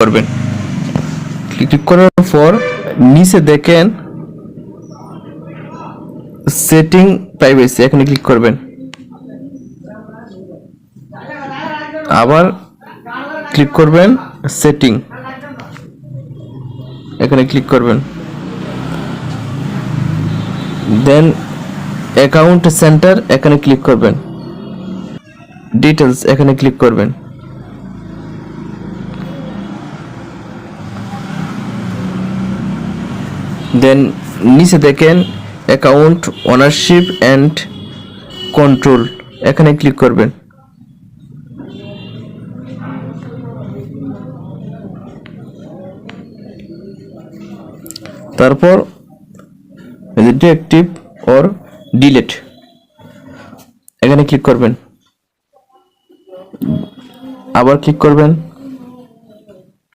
করবেন। ক্লিক করার পর নিচে দেখেন সেটিং প্রাইভেসি, এখানে ক্লিক করবেন। আবার ক্লিক করবেন সেটিং, এখানে ক্লিক করবেন। দেন অ্যাকাউন্ট সেন্টার, এখানে ক্লিক করবেন। ডিটেলস, এখানে ক্লিক করবেন। দেন নিচে দেখেন অ্যাকাউন্ট ওনারশিপ অ্যান্ড কন্ট্রোল, এখানে ক্লিক করবেন। তারপর ডিএক্টিভ অর ডিলিট, এখানে ক্লিক করবেন। আবার ক্লিক করবেন।